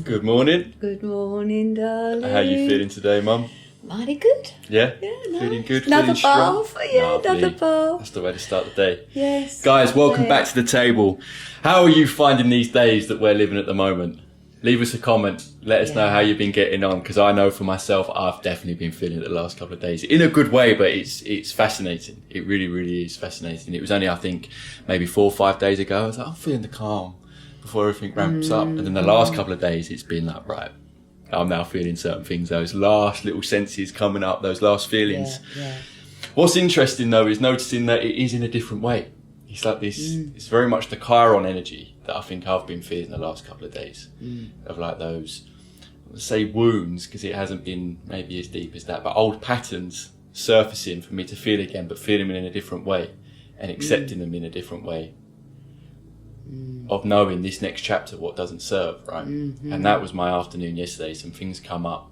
Good morning. Good morning, darling. How are you feeling today, Mum? Mighty good. Yeah? Yeah, nice. Feeling good? Another feeling bath. strong? Yeah, Lovely. another bath. That's the way to start the day. Yes. Guys, welcome back to the table. How are you finding these days that we're living at the moment? Leave us a comment. Let us know how you've been getting on, because I know for myself, I've definitely been feeling it the last couple of days. In a good way, but it's fascinating. It really, really is fascinating. It was only, I think, maybe 4 or 5 days ago, I was like, I'm feeling the calm before everything ramps up. And then the last couple of days, it's been like, right, I'm now feeling certain things, those last little senses coming up, those last feelings. Yeah. What's interesting, though, is noticing that it is in a different way. It's like this, it's very much the Chiron energy that I think I've been feeling the last couple of days. Of like those, let's say wounds, because it hasn't been maybe as deep as that, but old patterns surfacing for me to feel again, but feeling them in a different way and accepting them in a different way. Of knowing this next chapter, what doesn't serve, right? And that was my afternoon yesterday. Some things come up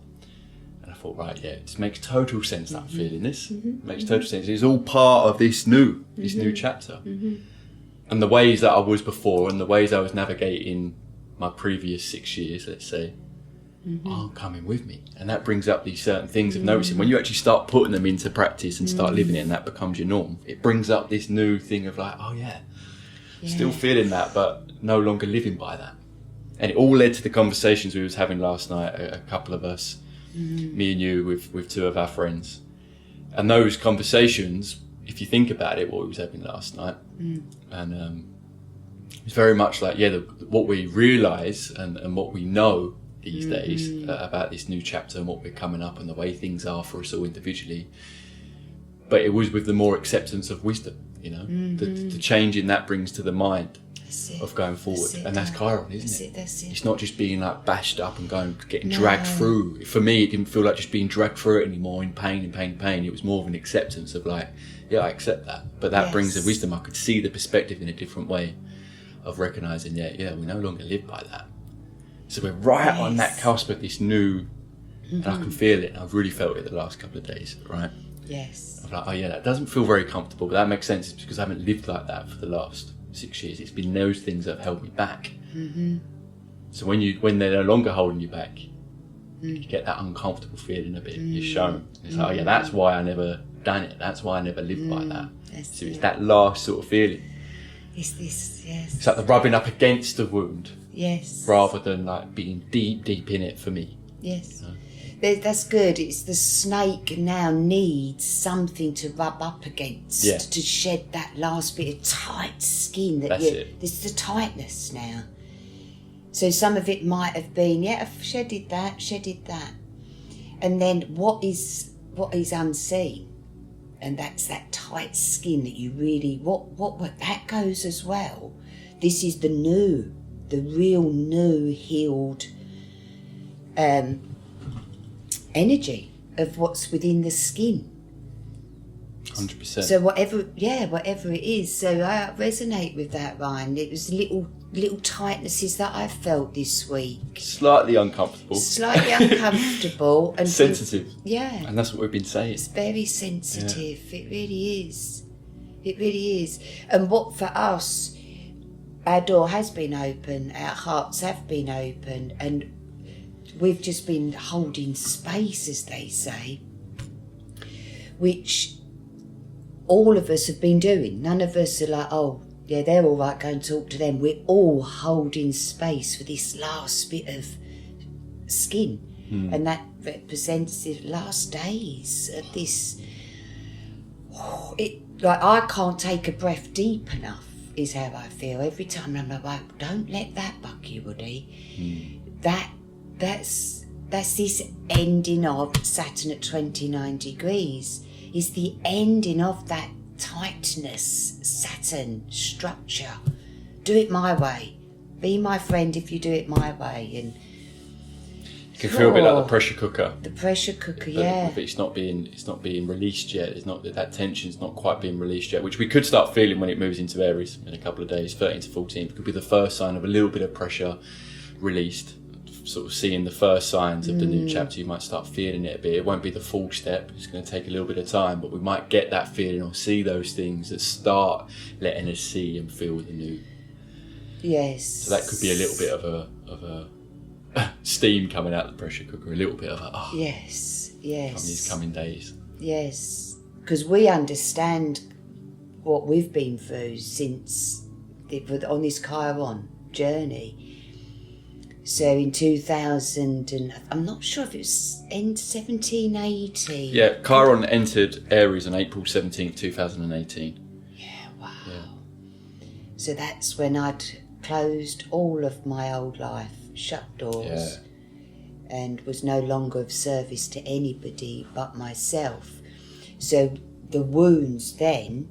and I thought, right, yeah, it makes total sense that I'm feeling this. It makes total sense. It's all part of this new chapter. And the ways that I was before and the ways I was navigating my previous 6 years, let's say, are coming with me. And that brings up these certain things of noticing. When you actually start putting them into practice and start living it, and that becomes your norm, it brings up this new thing of like, oh yeah, still feeling that, but no longer living by that. And it all led to the conversations we was having last night, a couple of us, me and you, with 2 of our friends. And those conversations, if you think about it, what we was having last night, and it's very much like, what we realise and what we know these days about this new chapter and what we're coming up and the way things are for us all individually. But it was with the more acceptance of wisdom, you know, the change in that brings to the mind of going forward. And that's Chiron, isn't it? That's it. It's not just being like bashed up and getting dragged through. For me, it didn't feel like just being dragged through it anymore in pain. It was more of an acceptance of like, yeah, I accept that. But that brings the wisdom. I could see the perspective in a different way of recognising, we no longer live by that. So we're right on that cusp of this new, and I can feel it. I've really felt it the last couple of days, right? Yes. I'm like, that doesn't feel very comfortable, but that makes sense. It's because I haven't lived like that for the last 6 years. It's been those things that have held me back. So when they're no longer holding you back, you get that uncomfortable feeling a bit. It's shown. It's like, that's why I never done it. That's why I never lived by that. So it's that last sort of feeling. It's this, yes. It's like the rubbing up against the wound. Yes. Rather than like being deep in it for me. Yes. That's good. It's the snake now needs something to rub up against to shed that last bit of tight skin. That's it. It's the tightness now. So some of it might have been, I've shedded that. And then what is unseen? And that's that tight skin that you really, what that goes as well. This is the real new healed energy of what's within the skin. 100%. So whatever it is. So I resonate with that, Ryan. It was little tightnesses that I felt this week. Slightly uncomfortable. And sensitive. Yeah. And that's what we've been saying. It's very sensitive. It really is. And what for us, our door has been open, our hearts have been open, and we've just been holding space, as they say, which all of us have been doing. None of us are like, they're all right, go and talk to them. We're all holding space for this last bit of skin. And that represents the last days of this. I can't take a breath deep enough, is how I feel. Every time I'm like, don't let that bug you, Woody. That's this ending of Saturn at 29 degrees. It's the ending of that tightness, Saturn structure. Do it my way. Be my friend if you do it my way. And you can feel a bit like the pressure cooker. The pressure cooker, but it's not being released yet. It's not that tension's not quite being released yet, which we could start feeling when it moves into Aries in a couple of days. 13 to 14 could be the first sign of a little bit of pressure released. Sort of seeing the first signs of the new chapter, you might start feeling it a bit. It won't be the full step. It's going to take a little bit of time, but we might get that feeling or see those things that start letting us see and feel the new. Yes. So that could be a little bit of a steam coming out of the pressure cooker, a little bit of yes, on these coming days. Yes, because we understand what we've been through since on this Chiron journey. So in 2000, and I'm not sure if it was end 1780. Yeah, Chiron entered Aries on April 17th, 2018. Yeah, wow. Yeah. So that's when I'd closed all of my old life, shut doors, and was no longer of service to anybody but myself. So the wounds then,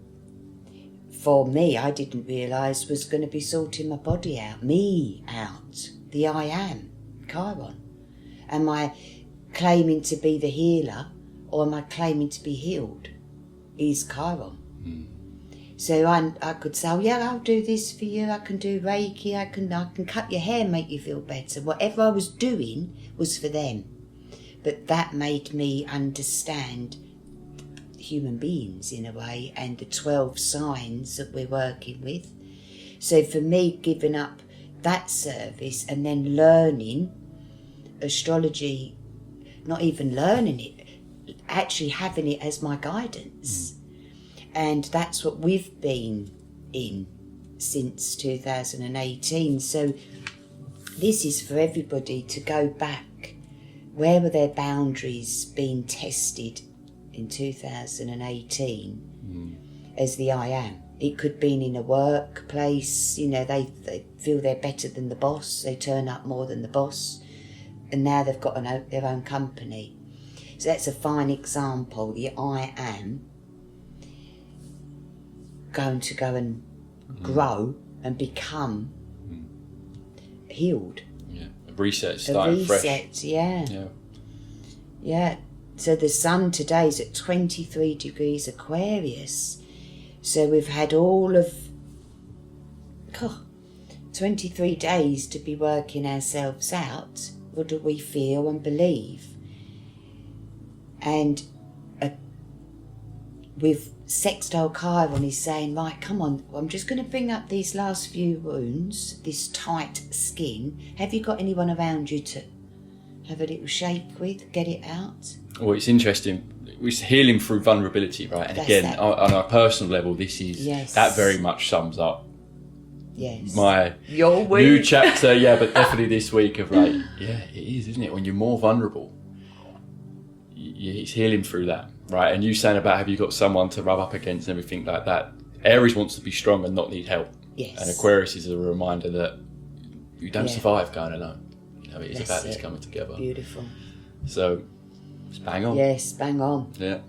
for me, I didn't realise was going to be sorting my body out, me out. The I am, Chiron. Am I claiming to be the healer, or am I claiming to be healed? Is Chiron. So I could say, oh yeah, I'll do this for you, I can do Reiki, I can cut your hair, make you feel better. Whatever I was doing was for them. But that made me understand human beings in a way, and the 12 signs that we're working with. So for me, giving up that service and then learning astrology, not even learning it, actually having it as my guidance. And that's what we've been in since 2018. So this is for everybody to go back. Where were their boundaries being tested in 2018 as the I am? It could be in a workplace, they feel they're better than the boss, they turn up more than the boss, and now they've got their own company. So that's a fine example. The I am going to go and grow and become healed. Yeah, a reset, starting fresh. Yeah. So the sun today is at 23 degrees Aquarius. So we've had all of 23 days to be working ourselves out. What do we feel and believe? And with sextile Chiron, he's saying, right, come on, I'm just going to bring up these last few wounds, this tight skin. Have you got anyone around you to have a little shake with, get it out? Well, it's interesting. It's healing through vulnerability, right? And again, on a personal level, this is that very much sums up my new chapter. But definitely this week of it is, isn't it? When you're more vulnerable, it's healing through that, right? And you saying about have you got someone to rub up against and everything like that. Aries wants to be strong and not need help. Yes. And Aquarius is a reminder that you don't survive going alone. It is about this coming together. Beautiful. So it's bang on. Yes, bang on. Yeah.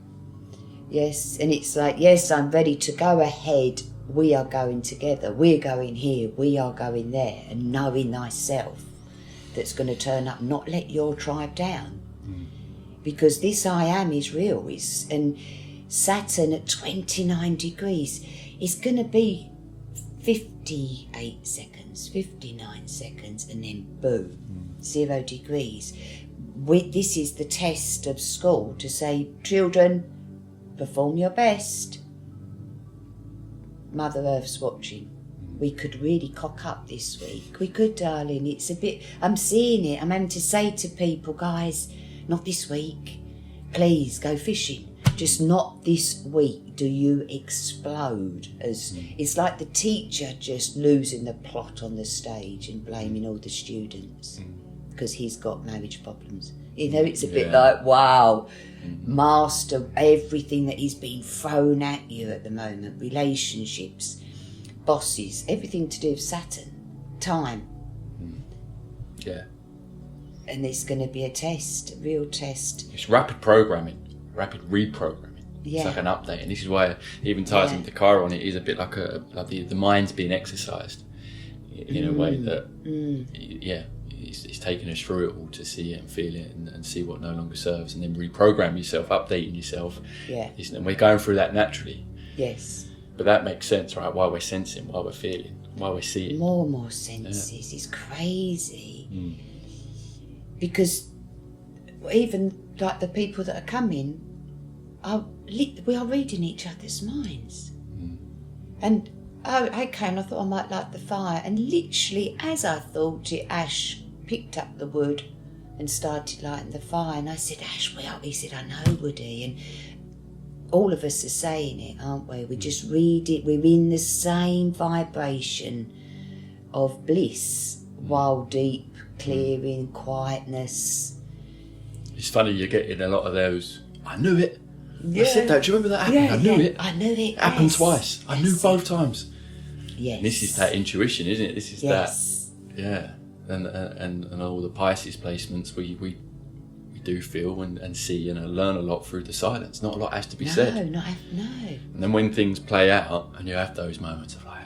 Yes, and it's like, yes, I'm ready to go ahead. We are going together. We're going here. We are going there. And knowing thyself that's going to turn up, not let your tribe down. Because this I am is real. And Saturn at 29 degrees is going to be 58 seconds, 59 seconds, and then boom, 0 degrees. This is the test of school to say, children, perform your best. Mother Earth's watching. We could really cock up this week. We could, darling. It's a bit, I'm seeing it. I'm having to say to people, guys, not this week. Please go fishing. Just not this week do you explode. It's like the teacher just losing the plot on the stage and blaming all the students because he's got marriage problems. It's a bit like, wow, master everything that is being thrown at you at the moment. Relationships, bosses, everything to do with Saturn, time. Yeah. And there's going to be a test, a real test. It's rapid programming, rapid reprogramming. Yeah. It's like an update, and this is why it even ties into Chiron. It is a bit like the mind's being exercised in a way that, it's taking us through it all to see it and feel it and see what no longer serves, and then reprogram yourself, updating yourself. Yeah. And we're going through that naturally. Yes. But that makes sense, right? Why we're sensing, why we're feeling, why we're seeing. More senses. It's crazy. Because even like the people that are coming, we are reading each other's minds. And I came, I thought I might light the fire, and literally as I thought it, Ash picked up the wood, and started lighting the fire. And I said, Ash, we are. He said, I know, Woody. And all of us are saying it, aren't we? We just read it. We're in the same vibration of bliss, wild, deep, clearing, quietness. It's funny, you're getting a lot of those, I knew it. Yeah. I said that. Do you remember that happened? I knew it. I knew it. It happened twice. I knew both times. Yes. And this is that intuition, isn't it? This is yes. that. Yeah. And all the Pisces placements, we do feel and see and learn a lot through the silence. Not a lot has to be said. No. And then when things play out and you have those moments of like,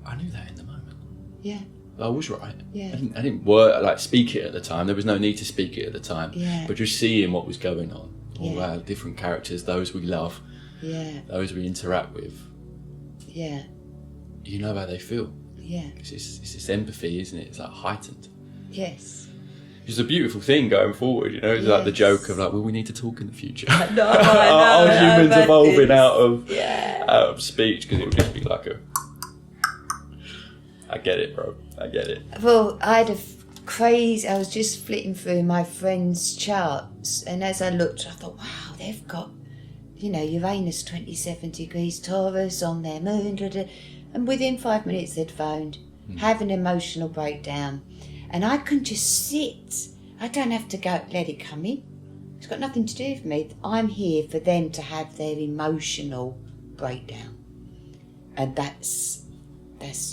I knew that in the moment. Yeah. I was right. Yeah. I didn't speak it at the time. There was no need to speak it at the time. Yeah. But just seeing what was going on. All Yeah. our different characters, those we love, those we interact with. Yeah. You know how they feel. Yeah. It's this empathy, isn't it? It's like heightened. Yes. It's a beautiful thing going forward, you know. It's like the joke of like, well, we need to talk in the future. I know. Are humans evolving out Yeah. of speech? Because it would just be like a. I get it, bro. I get it. Well, I was just flitting through my friends' charts, and as I looked, I thought, wow, they've got, Uranus 27 degrees Taurus on their moon, and within 5 minutes they'd phoned, have an emotional breakdown, and I can just sit. I don't have to go let it come in. It's got nothing to do with me. I'm here for them to have their emotional breakdown, and that's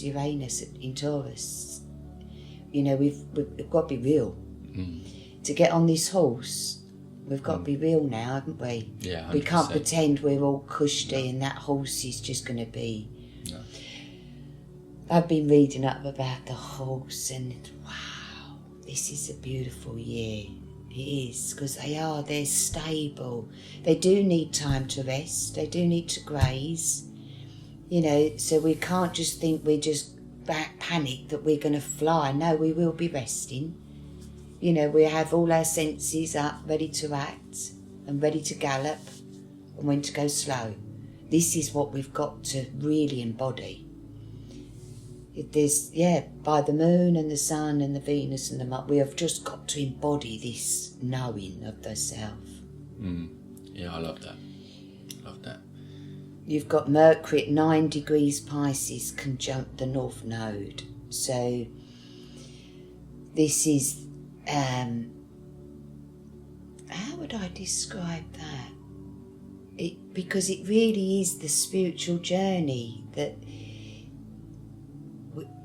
Uranus in Taurus. We've got to be real. To get on this horse, we've got to be real now, haven't we? Yeah, 100%. We can't pretend we're all cushy and that horse is just going to be... No. I've been reading up about the horse and wow, this is a beautiful year. It is, because they're stable. They do need time to rest. They do need to graze. So we can't just think we're just panic that we're going to fly. No, we will be resting. We have all our senses up, ready to act and ready to gallop and when to go slow. This is what we've got to really embody. By the moon and the sun and the Venus and the Mars, we have just got to embody this knowing of the self. Yeah, I love that. Love that. You've got Mercury at 9 degrees Pisces conjunct the North Node. So this is, how would I describe that? Because it really is the spiritual journey that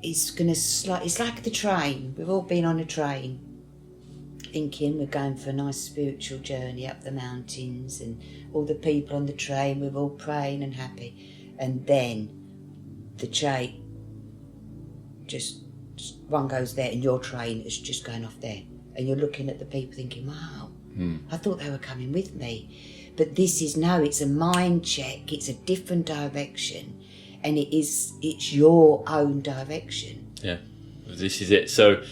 is going to it's like the train. We've all been on a train thinking we're going for a nice spiritual journey up the mountains, and all the people on the train, we're all praying and happy, and then the train just one goes there and your train is just going off there, and you're looking at the people thinking, wow, I thought they were coming with me. But this is it's a mind check. It's a different direction, and it's your own direction. Yeah, this is it. So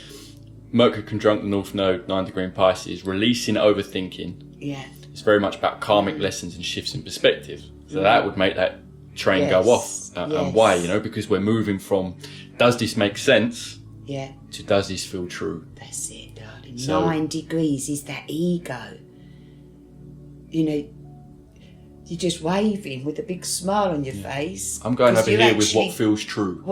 Mercury conjunct the North Node, 9 degree in Pisces, releasing overthinking. Yeah. It's very much about karmic lessons and shifts in perspective. So that would make that train go off. And why? Because we're moving from, does this make sense? Yeah. To does this feel true? That's it, darling. 9 degrees is that ego. You're just waving with a big smile on your face. I'm going over here with what feels true.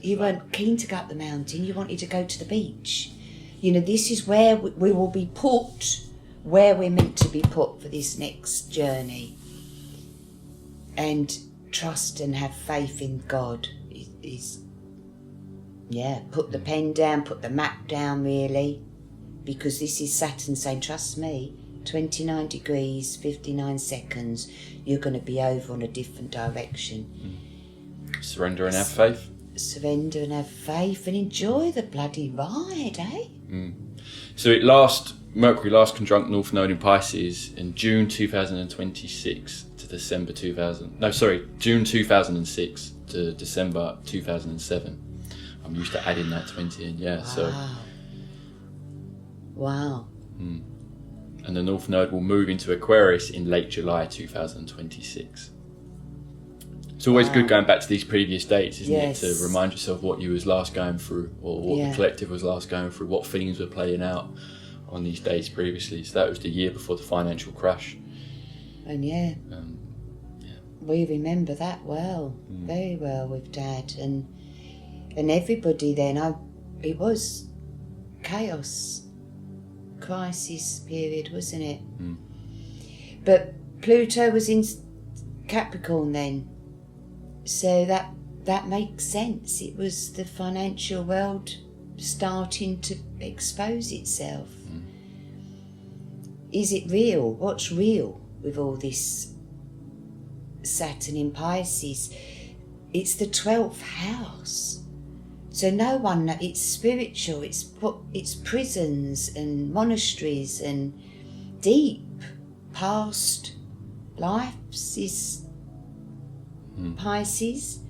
You weren't keen to go up the mountain. You wanted to go to the beach. This is where we will be put, where we're meant to be put for this next journey. And trust and have faith in God is put the pen down, put the map down, really, because this is Saturn saying, trust me, 29 degrees, 59 seconds, you're going to be over on a different direction. Surrender and have faith. Surrender and have faith and enjoy the bloody ride, eh? So Mercury last conjunct North Node in Pisces in June 2026 to June 2006 to December 2007. I'm used to adding that 20 in, Wow. And the North Node will move into Aquarius in late July 2026. It's always good going back to these previous dates, isn't it? To remind yourself what you was last going through, or what the collective was last going through, what themes were playing out on these days previously. So that was the year before the financial crash. And we remember that well, very well with Dad and everybody then. It was chaos, crisis period, wasn't it? But Pluto was in Capricorn then, so that makes sense. It was the financial world starting to expose itself. Is it real? What's real with all this Saturn in Pisces? It's the 12th house. So no one, it's spiritual, it's prisons and monasteries and deep past lives is Pisces.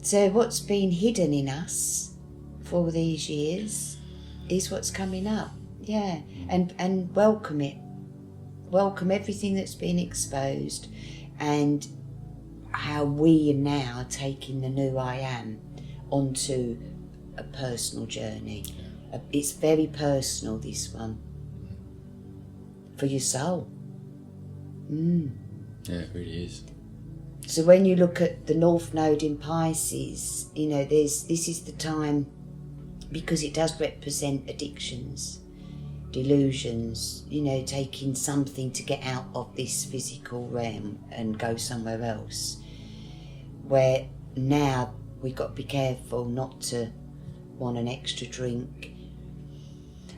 So what's been hidden in us for all these years is what's coming up. Yeah, and welcome it. Welcome everything that's been exposed, and how we are now taking the new I am onto a personal journey. It's very personal, this one, for your soul. Yeah, it really is. So when you look at the North Node in Pisces, this is the time, because it does represent addictions, delusions, taking something to get out of this physical realm and go somewhere else, where now we've got to be careful not to want an extra drink.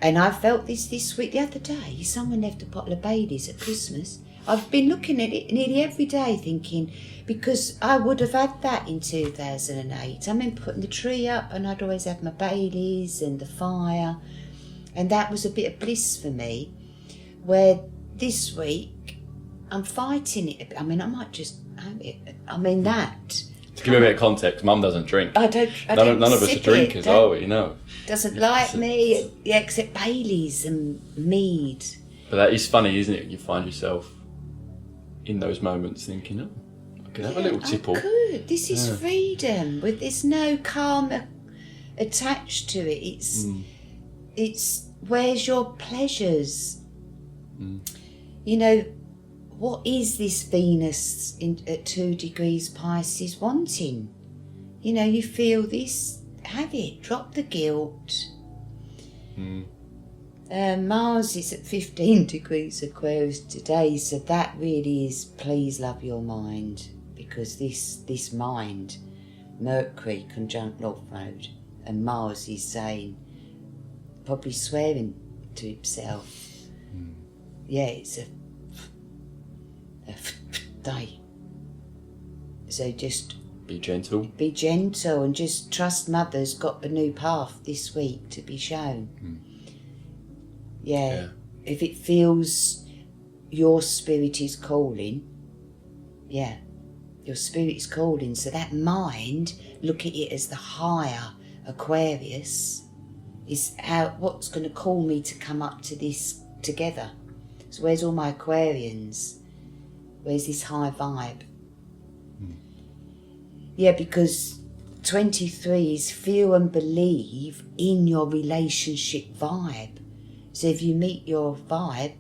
And I felt this week, the other day, someone left a bottle of Baileys at Christmas. I've been looking at it nearly every day thinking, because I would have had that in 2008. I mean, putting the tree up, and I'd always have my Baileys and the fire, and that was a bit of bliss for me, where this week I'm fighting it a bit. I mean, I might just have it. I mean, that. To give a bit of context, Mum doesn't drink. None of us are drinkers, are we? Doesn't like me, except Baileys and mead. But that is funny, isn't it? You find yourself in those moments thinking, I could have a little tipple. I could. This is freedom. There's no karma attached to it. It's where's your pleasures? What is this Venus at 2 degrees Pisces wanting? You feel this, have it, drop the guilt. Mars is at 15 degrees Aquarius today, so that really is, please love your mind, because this mind, Mercury conjunct North Node, and Mars is saying, probably swearing to himself. Yeah, it's a day. So just be gentle. Be gentle and just trust Mother's got a new path this week to be shown. Yeah. If it feels your spirit is calling, your spirit is calling. So that mind, look at it as the higher Aquarius, is what's going to call me to come up to this together. So where's all my Aquarians? Where's this high vibe? Yeah, because 23 is feel and believe in your relationship vibe. So if you meet your vibe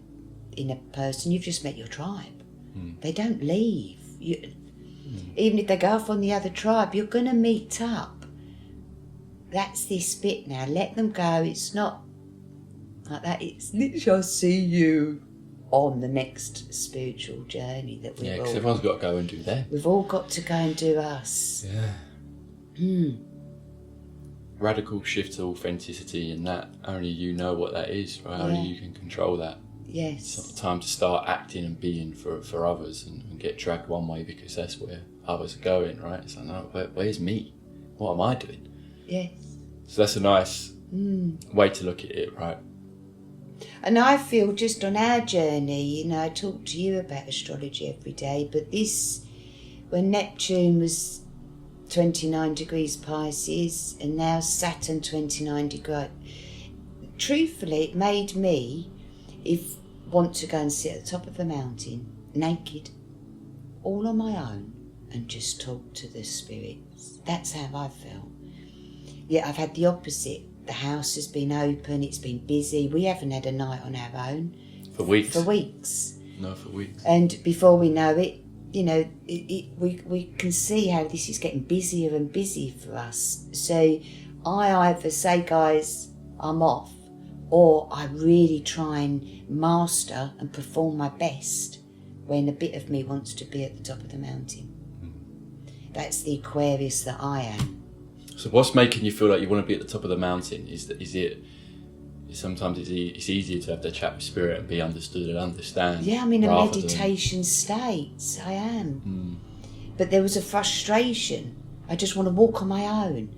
in a person, you've just met your tribe. They don't leave. Even if they go off on the other tribe, you're going to meet up. That's this bit now. Let them go. It's not like that. It's literally, I'll see you on the next spiritual journey that we've because everyone's got to go and do that. We've all got to go and do us. Radical shift to authenticity, and that only you know what that is, right? Only you can control that. Yes. It's not time to start acting and being for others and get dragged one way because that's where others are going, right? It's like, no, where's me? What am I doing? Yes. So that's a nice way to look at it, right? And I feel just on our journey, I talk to you about astrology every day, but this, when Neptune was 29 degrees Pisces and now Saturn 29 degrees, truthfully it made me want to go and sit at the top of a mountain, naked, all on my own, and just talk to the spirits. That's how I felt. Yeah, I've had the opposite the house has been open, it's been busy. We haven't had a night on our own. For weeks. For weeks. No, for weeks. And before we know it, you know, we can see how this is getting busier and busier for us. So I either say, guys, I'm off, or I really try and master and perform my best when a bit of me wants to be at the top of the mountain. That's the Aquarius that I am. So what's making you feel like you want to be at the top of the mountain? Is it sometimes it's easier to have the chat with spirit and be understood and understand? Yeah, I'm in a meditation state. I am. But there was a frustration. I just want to walk on my own.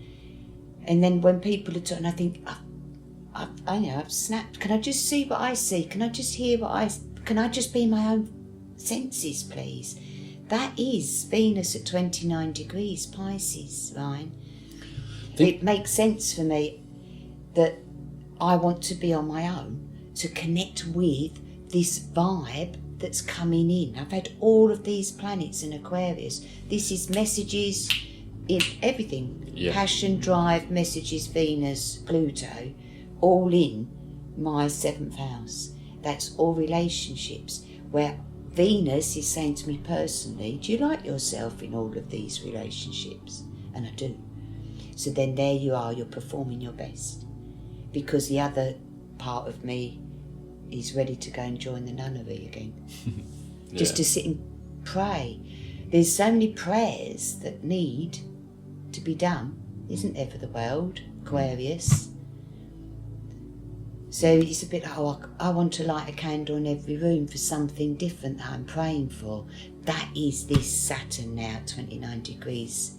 And then when people are talking, I think, I've snapped. Can I just see what I see? Can I just hear can I just be my own senses, please? That is Venus at 29 degrees Pisces, Ryan. It makes sense for me that I want to be on my own to connect with this vibe that's coming in. I've had all of these planets in Aquarius. This is messages in everything. Yeah. Passion, drive, messages, Venus, Pluto, all in my 7th house. That's all relationships, where Venus is saying to me personally, do you like yourself in all of these relationships? And I do. So then there you are, you're performing your best. Because the other part of me is ready to go and join the nunnery again. Yeah. Just to sit and pray. There's so many prayers that need to be done, isn't there, for the world, Aquarius? So it's a bit, I want to light a candle in every room for something different that I'm praying for. That is this Saturn now, 29 degrees.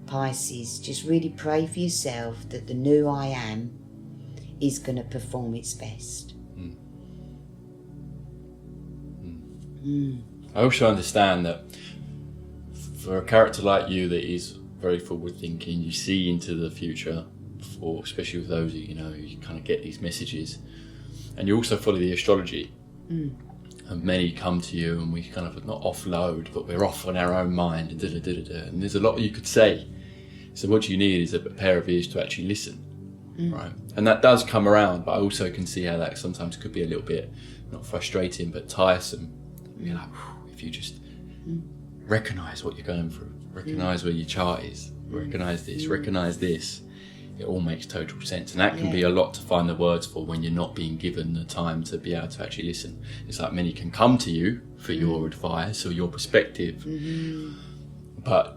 Pisces, just really pray for yourself that the new I am is going to perform its best. I also understand that for a character like you that is very forward thinking, you see into the future, especially with those who, you kind of get these messages, and you also follow the astrology. And many come to you and we kind of not offload, but we're off on our own mind and and there's a lot you could say. So what you need is a pair of ears to actually listen, right? And that does come around, but I also can see how that sometimes could be a little bit, not frustrating, but tiresome. You're like, if you just recognise what you're going through, recognise where your chart is, recognise this, recognise this, it all makes total sense. And that can be a lot to find the words for when you're not being given the time to be able to actually listen. It's like many can come to you for your advice or your perspective, but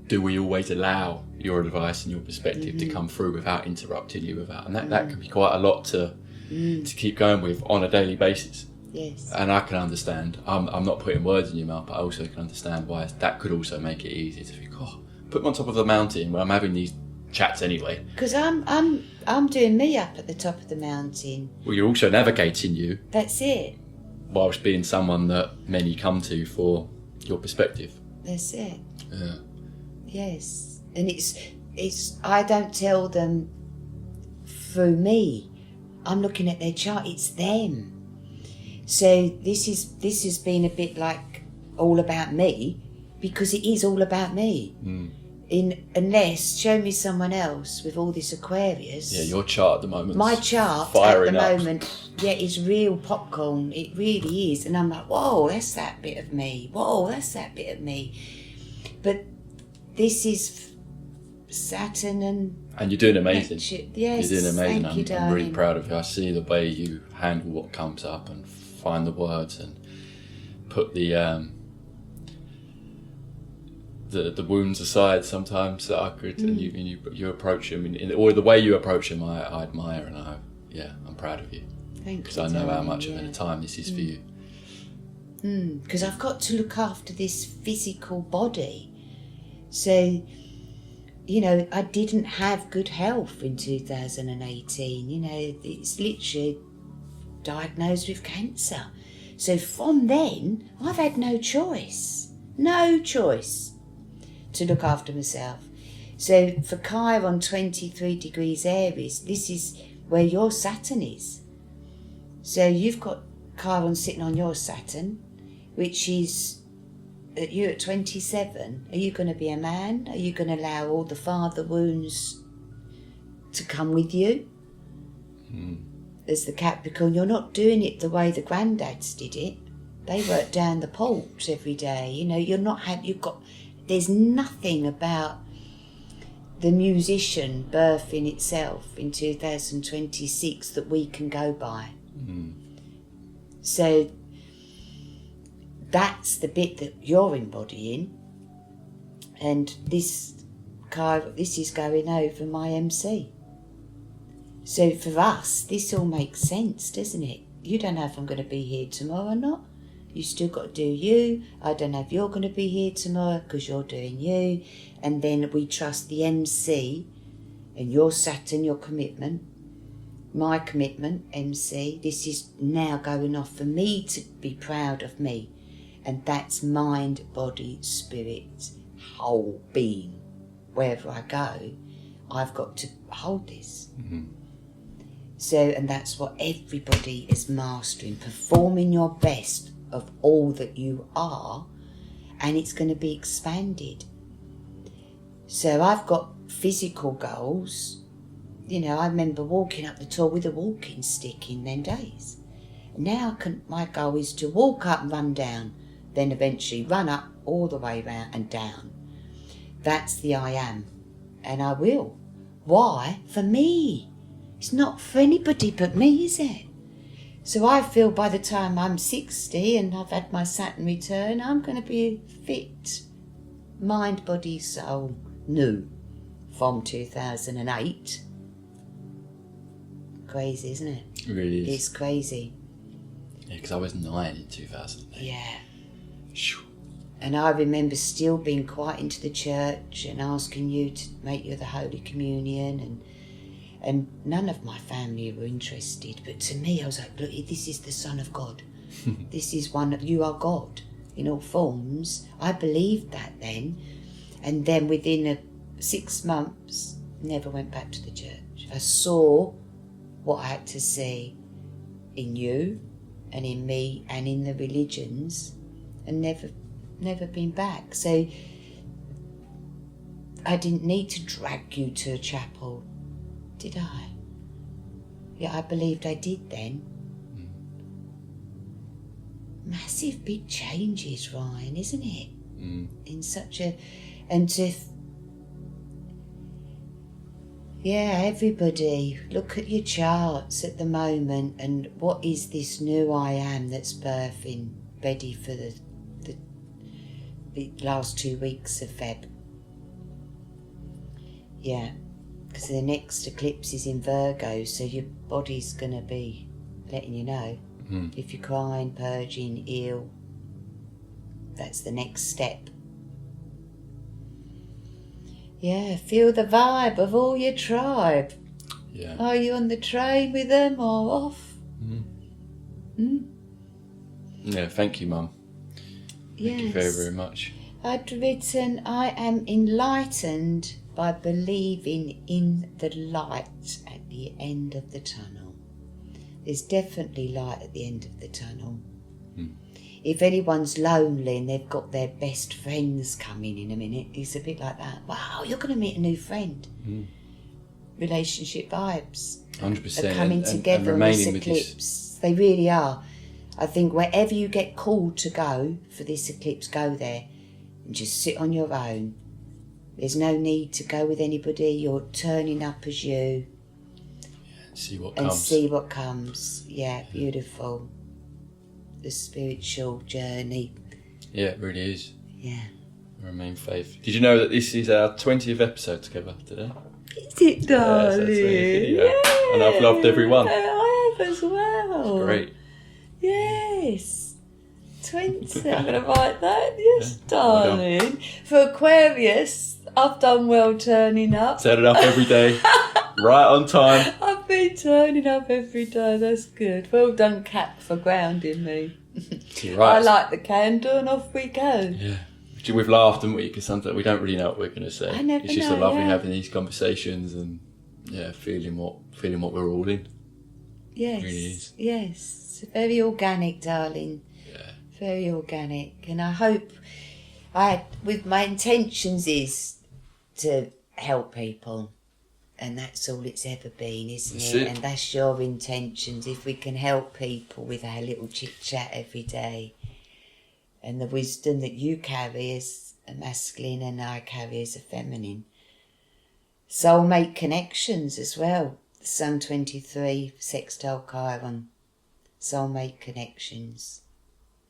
do we always allow your advice and your perspective to come through without interrupting you, and that can be quite a lot to keep going with on a daily basis. Yes. And I can understand, I'm not putting words in your mouth, but I also can understand why that could also make it easy to think, put me on top of the mountain where I'm having these chats anyway. Because I'm doing me up at the top of the mountain. Well, you're also navigating you. That's it. Whilst being someone that many come to for your perspective. That's it. Yeah. Yes. And it's I don't tell them through me. I'm looking at their chart, it's them. So this has been a bit like all about me, because it is all about me. Unless show me someone else with all this Aquarius. Yeah, your chart at the moment. My chart at the moment, is real popcorn. It really is, and I'm like, whoa, that's that bit of me. Whoa, that's that bit of me. But this is Saturn and you're doing amazing. Yes, you're doing amazing. Thank you, darling. I'm really proud of you. I see the way you handle what comes up and find the words and put the wounds aside sometimes that I could, and you approach them or the way you approach them, I admire, and I'm proud of you. Thank you. Because I know how much of a time this is for you. Because I've got to look after this physical body. So, I didn't have good health in 2018. It's literally diagnosed with cancer. So from then, I've had no choice to look after myself. So for Chiron 23 degrees Aries, this is where your Saturn is. So you've got Chiron sitting on your Saturn, which is you at 27. Are you going to be a man? Are you going to allow all the father wounds to come with you. As the Capricorn, you're not doing it the way the granddads did it. They worked down the port every day. You know, there's nothing about the musician birthing itself in 2026 that we can go by. So that's the bit that you're embodying, and this is going over my MC. So for us, this all makes sense, doesn't it? You don't know if I'm going to be here tomorrow or not. You still got to do you. I don't know if you're going to be here tomorrow because you're doing you. And then we trust the MC and your Saturn, your commitment, my commitment, MC. This is now going off for me to be proud of me. And that's mind, body, spirit, whole being. Wherever I go, I've got to hold this. So, and that's what everybody is mastering, performing your best of all that you are, and it's going to be expanded. So I've got physical goals. You know, I remember walking up the tall with a walking stick in them days. Now my goal is to walk up and run down, then eventually run up all the way round and down. That's the I am, and I will. Why? For me. It's not for anybody but me, is it? So I feel by the time I'm 60 and I've had my Saturn return, I'm going to be fit, mind, body, soul, new, from 2008. Crazy, isn't it? It really is. It's crazy. Yeah, because I was 9 in 2008. Yeah. Shoo. And I remember still being quite into the church and asking you to make you the Holy Communion, and none of my family were interested. But to me, I was like, look, this is the Son of God. This is you are God in all forms. I believed that then. And then within 6 months, never went back to the church. I saw what I had to see in you and in me and in the religions, and never been back. So I didn't need to drag you to a chapel, did I? Yeah, I believed I did then. Massive big changes, Ryan, isn't it? In such a... And to... Yeah, everybody, look at your charts at the moment, and what is this new I am that's birthing, ready for the last 2 weeks of Feb. Yeah, because the next eclipse is in Virgo, so your body's going to be letting you know. If you're crying, purging, ill, that's the next step. Yeah, feel the vibe of all your tribe. Yeah. Are you on the train with them or off? Yeah, thank you, Mum. Thank you very, very much. I'd written, I am enlightened by believing in the light at the end of the tunnel. There's definitely light at the end of the tunnel. If anyone's lonely and they've got their best friends coming in a minute, it's a bit like that. Wow, you're going to meet a new friend. Relationship vibes 100%. are coming together on this eclipse. They really are. I think wherever you get called to go for this eclipse, go there and just sit on your own. There's no need to go with anybody. You're turning up as you. See what and comes. see what comes. Yeah, beautiful. The spiritual journey. Yeah, it really is. Yeah. Remain faith. Did you know that this is our 20th episode together today? Is it, darling? Yeah. And I've loved every one. I have as well. It's great. Yes. 20. I'm going to write that. Yes, Yeah, well darling. For Aquarius, I've done well turning up. Turning up every day. Right on time. I've been turning up every day. That's good. Well done, Cap, for grounding me. You're right. I like the candle, and off we go. Yeah. We've laughed, haven't we? Because sometimes we don't really know what we're going to say. I never It's just know, a lovely yeah. having these conversations and feeling what we're all in. Yes. It really is. Yes. Very organic, darling. Yeah. Very organic. And I hope with my intentions is to help people And that's all it's ever been, isn't That's it? it. And that's your intentions. If we can help people with our little chit-chat every day, and the wisdom that you carry as a masculine and I carry as a feminine. Soulmate connections as well. The Sun 23, Sextile Chiron. Soulmate connections.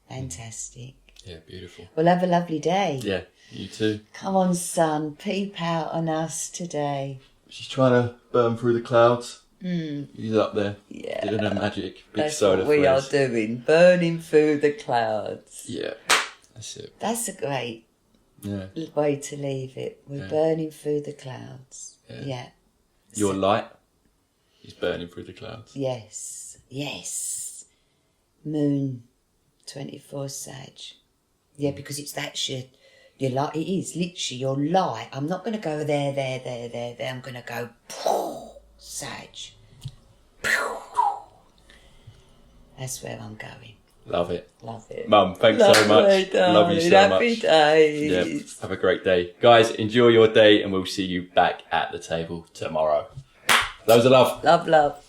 Fantastic. Yeah, beautiful. Well, have a lovely day. Yeah, you too. Come on, sun, peep out on us today. She's trying to burn through the clouds. Mm. He's up there. Yeah. Doing her magic. Big That's solar what we flares. are doing, burning through the clouds. Yeah, that's it. That's a great Yeah. way to leave it. We're burning through the clouds. Yeah. Your light is burning through the clouds. Yes. Yes. Moon, 24 Sag. Yeah, because it's that's your light. It is literally your light. I'm not going to go there. I'm going to go Sag. That's where I'm going. Love it. Love it. Mum, thanks so much. Love you so Happy much. days. Yeah, have a great day. Guys, enjoy your day and we'll see you back at the table tomorrow. Loads of love. Love, love.